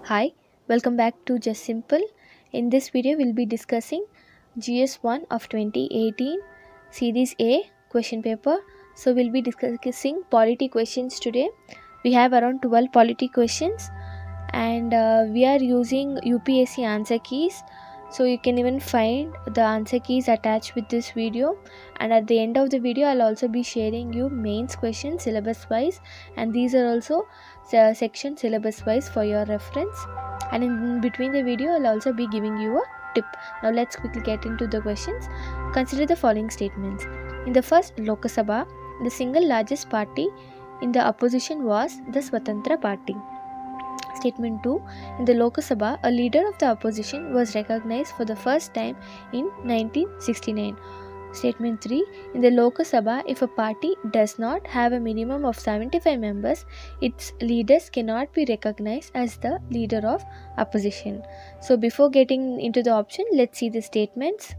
Hi, welcome back to Just Simple. In this video, we'll be discussing GS1 of 2018 Series A question paper. So, we'll be discussing polity questions today. We have around 12 polity questions and we are using UPSC answer keys. So, you can even find the answer keys attached with this video. And at the end of the video, I'll also be sharing you mains questions syllabus wise, and these are also section syllabus wise for your reference. And in between the video, I'll also be giving you a tip. Now let's quickly get into the questions. Consider the following statements. In the first Lok Sabha, the single largest party in the opposition was the Swatantra Party. Statement 2. In the Lok Sabha, a leader of the opposition was recognized for the first time in 1969. Statement 3. In the Lok Sabha, if a party does not have a minimum of 75 members, its leaders cannot be recognized as the leader of opposition. So before getting into the option, let's see the statements.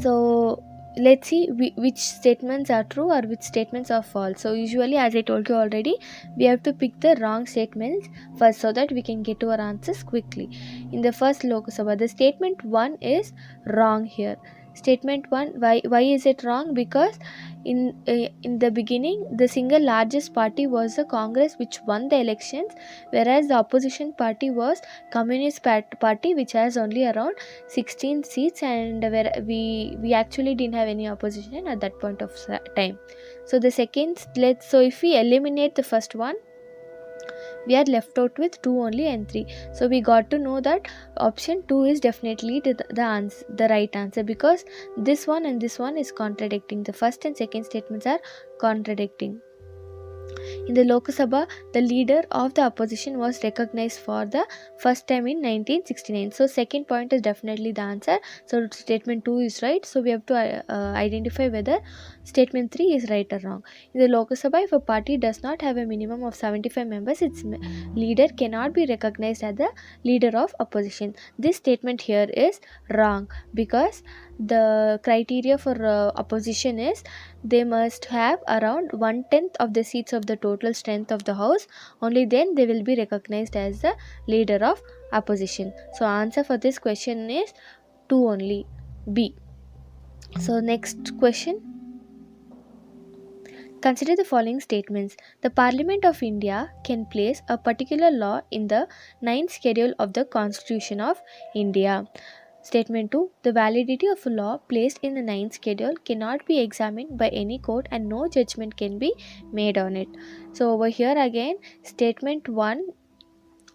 So let's see which statements are true or which statements are false. So usually, as I told you already, we have to pick the wrong statements first so that we can get to our answers quickly. In the first Lok Sabha, the statement 1 is wrong here. Statement 1, why is it wrong? Because in the beginning, the single largest party was the Congress, which won the elections, whereas the opposition party was Communist Party, which has only around 16 seats, and where we actually didn't have any opposition at that point of time. So the second, so if we eliminate the first one, we are left out with 2 only and 3. So we got to know that option 2 is definitely the right answer, because this one and this one is contradicting. The first and second statements are contradicting. In the Lok Sabha, the leader of the opposition was recognized for the first time in 1969. So second point is definitely the answer. So statement 2 is right. So we have to identify whether statement 3 is right or wrong. In the Lok Sabha, if a party does not have a minimum of 75 members, its leader cannot be recognized as the leader of opposition. This statement here is wrong, because the criteria for opposition is they must have around 1/10 of the seats of the total strength of the house. Only then they will be recognized as the leader of opposition. So answer for this question is 2 only, B. So next question. Consider the following statements. The Parliament of India can place a particular law in the 9th schedule of the Constitution of India. Statement 2. The validity of a law placed in the 9th schedule cannot be examined by any court and no judgment can be made on it. So over here again, statement 1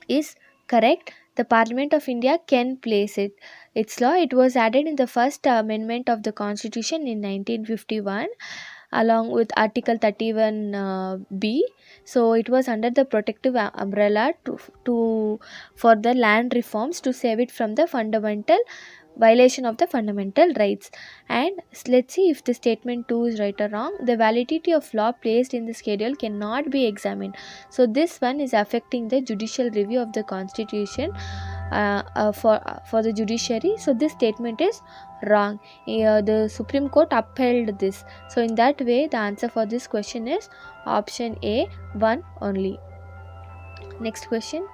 is correct. The Parliament of India can place its law. It was added in the first amendment of the Constitution in 1951 along with Article 31B. So it was under the protective umbrella for the land reforms to save it from the fundamental violation of the fundamental rights. And let's see if the statement 2 is right or wrong. The validity of law placed in the schedule cannot be examined. So this one is affecting the judicial review of the Constitution for the judiciary. So this statement is wrong. The Supreme Court upheld this. So in that way, the answer for this question is option A, 1 only. Next question.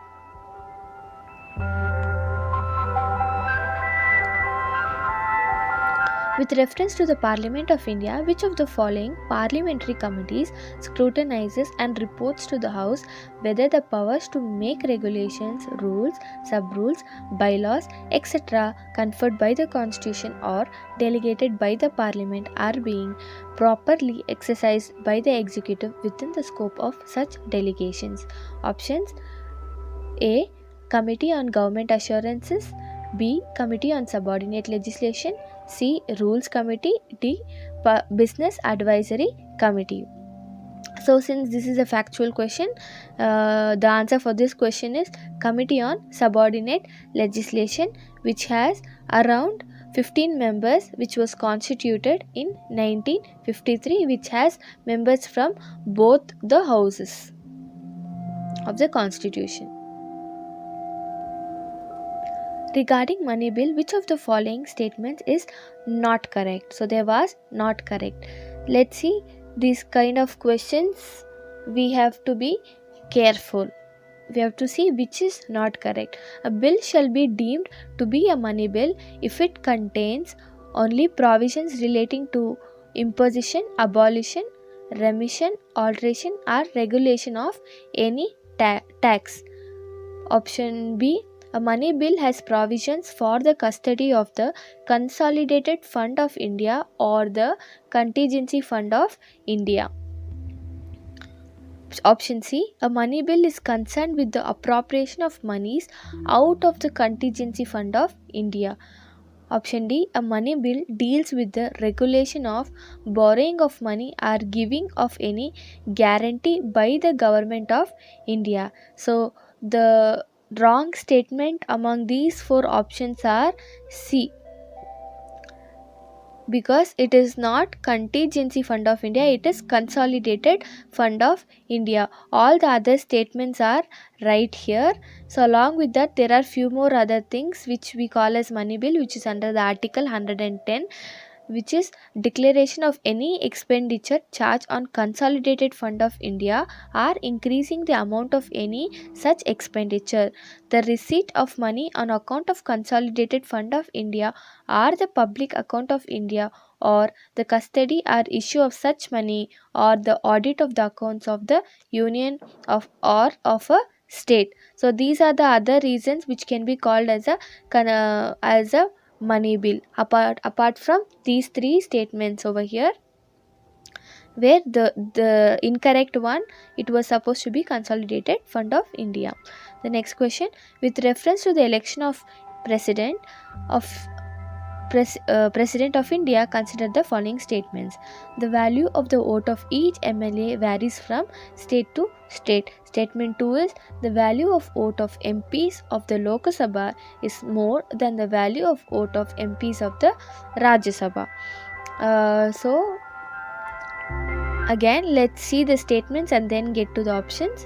With reference to the Parliament of India, which of the following parliamentary committees scrutinizes and reports to the House whether the powers to make regulations, rules, sub-rules, bylaws, etc. conferred by the Constitution or delegated by the Parliament are being properly exercised by the executive within the scope of such delegations? Options: A. Committee on Government Assurances, B. Committee on Subordinate Legislation, C. Rules Committee, D. Business Advisory Committee. So since this is a factual question, the answer for this question is Committee on Subordinate Legislation, which has around 15 members, which was constituted in 1953, which has members from both the houses of the Constitution. Regarding money bill, which of the following statements is not correct? So there was not correct. Let's see, these kind of questions we have to be careful. we have to see which is not correct. A bill shall be deemed to be a money bill if it contains only provisions relating to imposition, abolition, remission, alteration, or regulation of any tax. Option B, a money bill has provisions for the custody of the Consolidated Fund of India or the Contingency Fund of India. Option C, a money bill is concerned with the appropriation of monies out of the Contingency Fund of India. Option D, a money bill deals with the regulation of borrowing of money or giving of any guarantee by the government of India. So, the wrong statement among these four options are C, because it is not Contingency Fund of India, it is Consolidated Fund of India. All the other statements are right here. So along with that, there are few more other things which we call as money bill, which is under the article 110, which is declaration of any expenditure charged on Consolidated Fund of India or increasing the amount of any such expenditure. The receipt of money on account of Consolidated Fund of India or the public account of India, or the custody or issue of such money, or the audit of the accounts of the union of or of a state. So these are the other reasons which can be called as a money bill, apart from these three statements over here, where the incorrect one, it was supposed to be Consolidated Fund of India. The next question, with reference to the election of president of President of India, consider the following statements. The value of the vote of each MLA varies from state to state. Statement 2 is the value of vote of MPs of the Lok Sabha is more than the value of vote of MPs of the Rajya Sabha. So again, let's see the statements and then get to the options.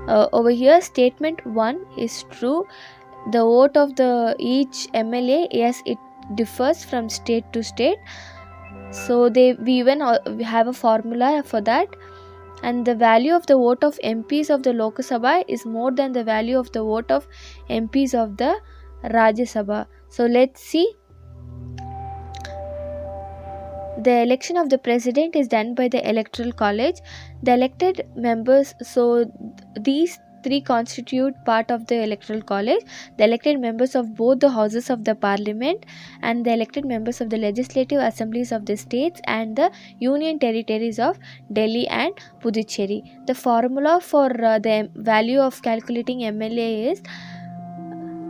Over here, statement 1 is true. The vote of the each MLA, yes, it differs from state to state. So we even have a formula for that. And the value of the vote of MPs of the Lok Sabha is more than the value of the vote of MPs of the Rajya Sabha. So let's see. The election of the president is done by the electoral college. The elected members, so these three constitute part of the electoral college: the elected members of both the houses of the parliament, and the elected members of the legislative assemblies of the states and the union territories of Delhi and Puducherry. The formula for the value of calculating MLA is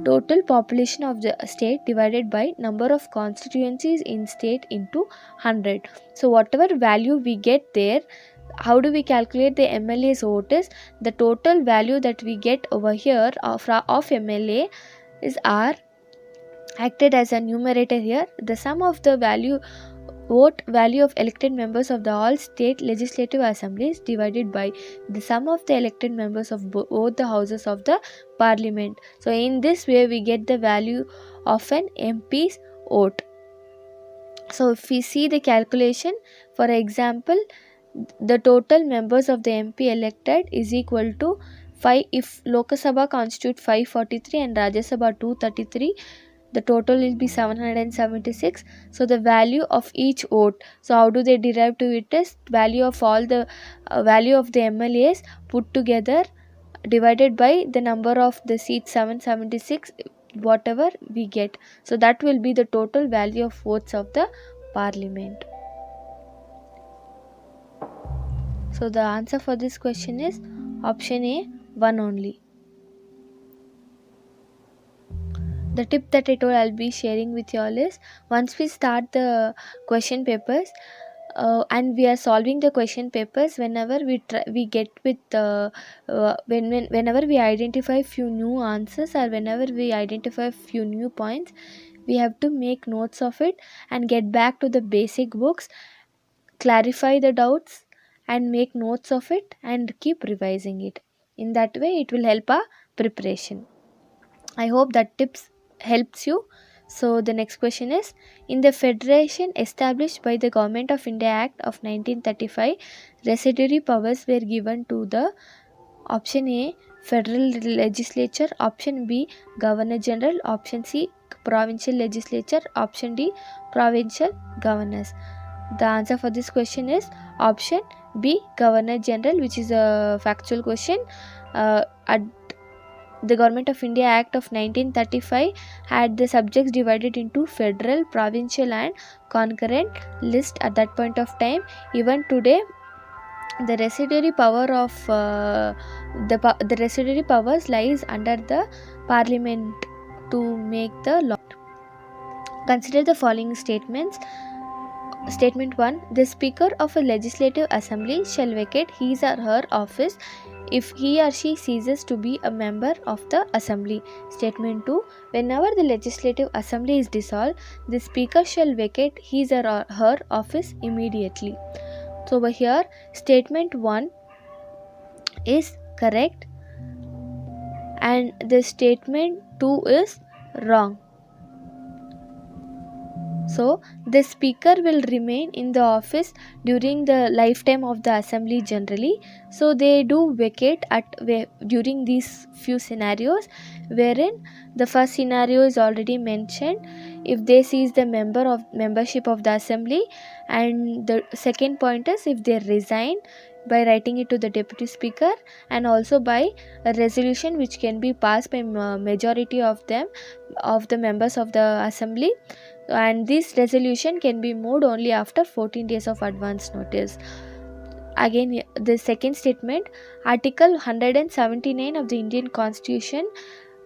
total population of the state divided by number of constituencies in state into 100. So whatever value we get there, how do we calculate the MLA's vote is the total value that we get over here of MLA is R, acted as a numerator here. The sum of the vote value of elected members of the all state legislative assemblies divided by the sum of the elected members of both the houses of the parliament. So in this way we get the value of an MP's vote. So if we see the calculation, for example, the total members of the MP elected is equal to 5 if Lok Sabha constitute 543 and Rajya Sabha 233, the total will be 776. So the value of each vote, so how do they derive to it is value of all the value of the MLAs put together divided by the number of the seats 776, whatever we get. So that will be the total value of votes of the parliament. So the answer for this question is option A, 1 only. The tip that I told I'll be sharing with you all is, once we start the question papers and we are solving the question papers, whenever we get with whenever we identify few new answers or whenever we identify few new points, we have to make notes of it and get back to the basic books, clarify the doubts and make notes of it and keep revising it. In that way it will help our preparation. I hope that tips helps you. So the next question is, in the federation established by the Government of India Act of 1935, residuary powers were given to the option A, federal legislature, option B governor general, option C provincial legislature, option D provincial governors. The answer for this question is option B governor general, which is a factual question. At the Government of India Act of 1935 had the subjects divided into federal, provincial and concurrent list at that point of time. Even today, the residuary power of the residuary powers lies under the parliament to make the law. Consider the following statements. Statement 1. The Speaker of a Legislative Assembly shall vacate his or her office if he or she ceases to be a member of the Assembly. Statement 2. Whenever the Legislative Assembly is dissolved, the Speaker shall vacate his or her office immediately. So over here, statement 1 is correct and the statement 2 is wrong. So the speaker will remain in the office during the lifetime of the assembly generally. So they do vacate during these few scenarios, wherein the first scenario is already mentioned, if they cease the membership of the assembly, and the second point is if they resign by writing it to the deputy speaker, and also by a resolution which can be passed by majority of the members of the assembly, and this resolution can be moved only after 14 days of advance notice. Again, the second statement, Article 179 of the Indian Constitution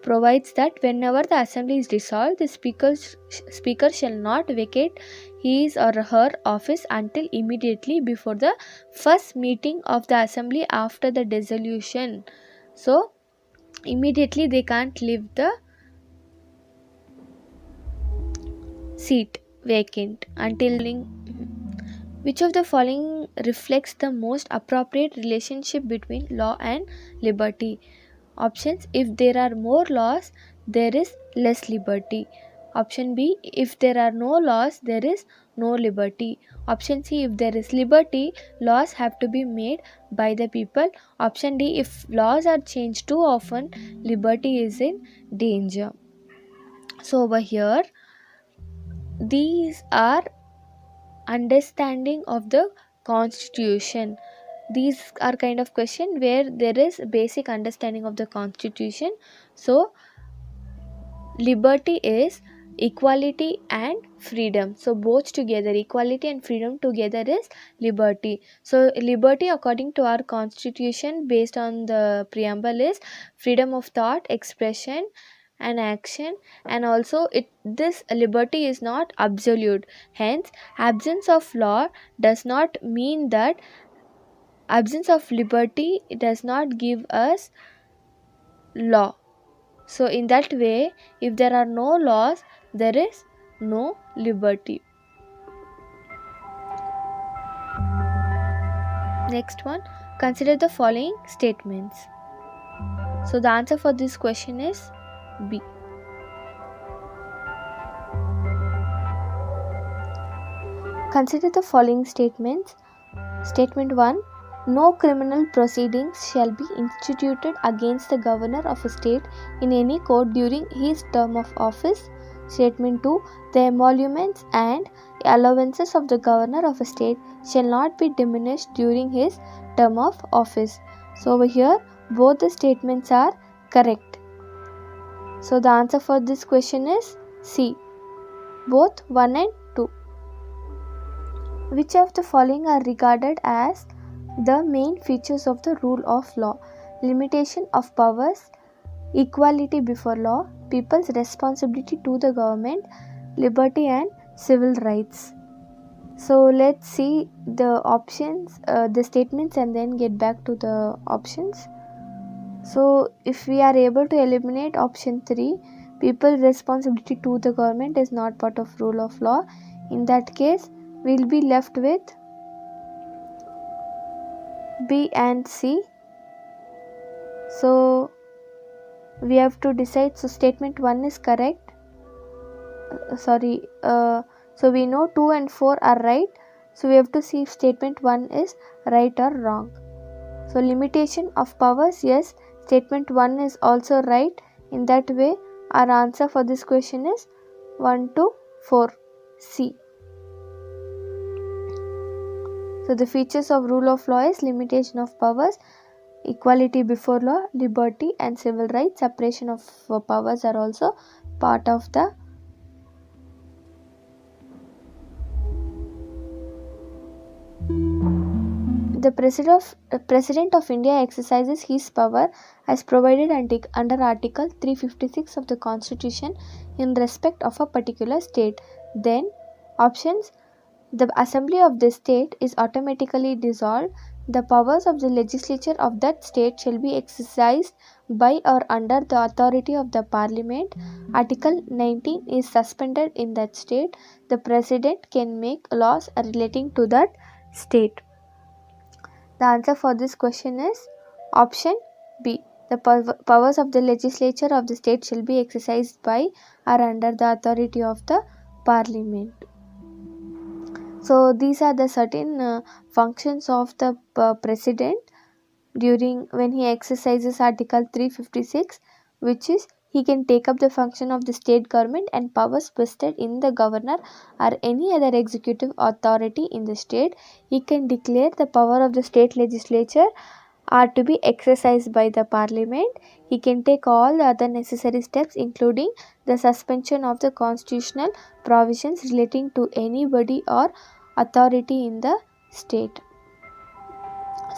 provides that whenever the assembly is dissolved, the speaker shall not vacate his or her office until immediately before the first meeting of the assembly after the dissolution. So immediately they can't leave the seat vacant until. Which of the following reflects the most appropriate relationship between law and liberty? Options: if there are more laws, there is less liberty. Option B: if there are no laws, there is no liberty. Option C: if there is liberty, laws have to be made by the people. Option D: if laws are changed too often, liberty is in danger. So over here, these are understanding of the constitution. These are kind of question where there is basic understanding of the constitution. So liberty is equality and freedom, so both together, equality and freedom together is liberty. So liberty according to our constitution based on the preamble is freedom of thought, expression and action, and also this liberty is not absolute. Hence, absence of law does not mean that absence of liberty does not give us law. So in that way, if there are no laws, there is no liberty. Next one, consider the following statements. So the answer for this question is B. Consider the following statements. Statement 1. No criminal proceedings shall be instituted against the governor of a state in any court during his term of office. Statement 2. The emoluments and allowances of the governor of a state shall not be diminished during his term of office. So over here, both the statements are correct. So the answer for this question is C. Both 1 and 2. Which of the following are regarded as the main features of the rule of law? Limitation of powers, equality before law, people's responsibility to the government, liberty and civil rights. So let's see the options, the statements, and then get back to the options. So if we are able to eliminate option 3, people's responsibility to the government is not part of rule of law, in that case we'll be left with B and C. So we have to decide. So statement 1 is correct. So we know 2 and 4 are right. So we have to see if statement 1 is right or wrong. So limitation of powers, yes. Statement 1 is also right. In that way, our answer for this question is 1 to 4, C. So the features of rule of law is limitation of powers, equality before law, liberty and civil rights. Separation of powers are also part of the President of India exercises his power as provided under Article 356 of the Constitution in respect of a particular state. Then, options: the Assembly of the state is automatically dissolved. The powers of the legislature of that state shall be exercised by or under the authority of the Parliament. Article 19 is suspended in that state. The President can make laws relating to that state. The answer for this question is option B. The powers of the legislature of the state shall be exercised by or under the authority of the Parliament. So these are the certain functions of the President during when he exercises Article 356, which is he can take up the function of the state government and powers vested in the governor or any other executive authority in the state. He can declare the power of the state legislature are to be exercised by the Parliament. He can take all the other necessary steps, including the suspension of the constitutional provisions relating to anybody or authority in the state.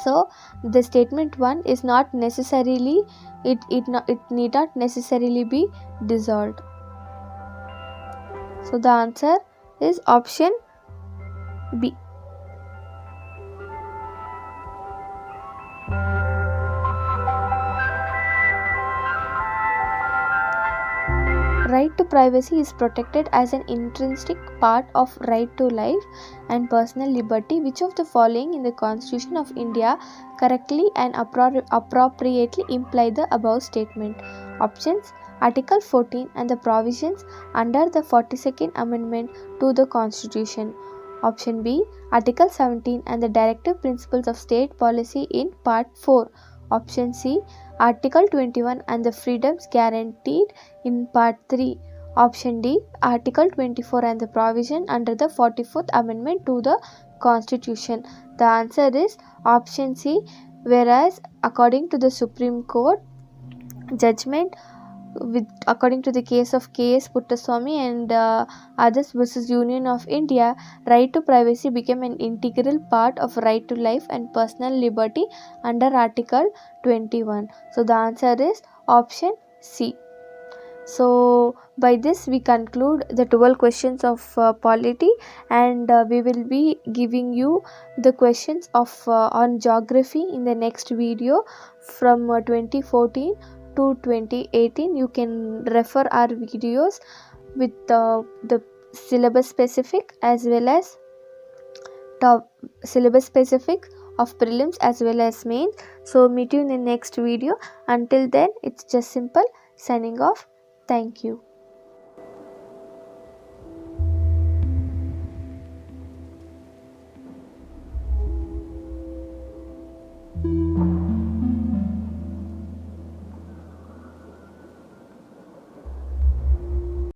So the statement 1 is not necessarily it need not necessarily be dissolved. So the answer is option B. Right to privacy is protected as an intrinsic part of right to life and personal liberty. Which of the following in the Constitution of India correctly and appropriately imply the above statement? Options: Article 14 and the provisions under the 42nd Amendment to the Constitution. Option B, Article 17 and the directive principles of state policy in Part 4. Option C, Article 21 and the freedoms guaranteed in Part 3. Option D, Article 24 and the provision under the 44th Amendment to the Constitution. The answer is option C, whereas according to the Supreme Court judgment, according to the case of K.S. Puttaswamy and others versus Union of India, right to privacy became an integral part of right to life and personal liberty under Article 21. So the answer is option C. So by this we conclude the 12 questions of polity, and we will be giving you the questions of on geography in the next video from 2014 to 2018. You can refer our videos with the syllabus specific as well as syllabus specific of prelims as well as mains. So meet you in the next video. Until then, it's just simple signing off. Thank you.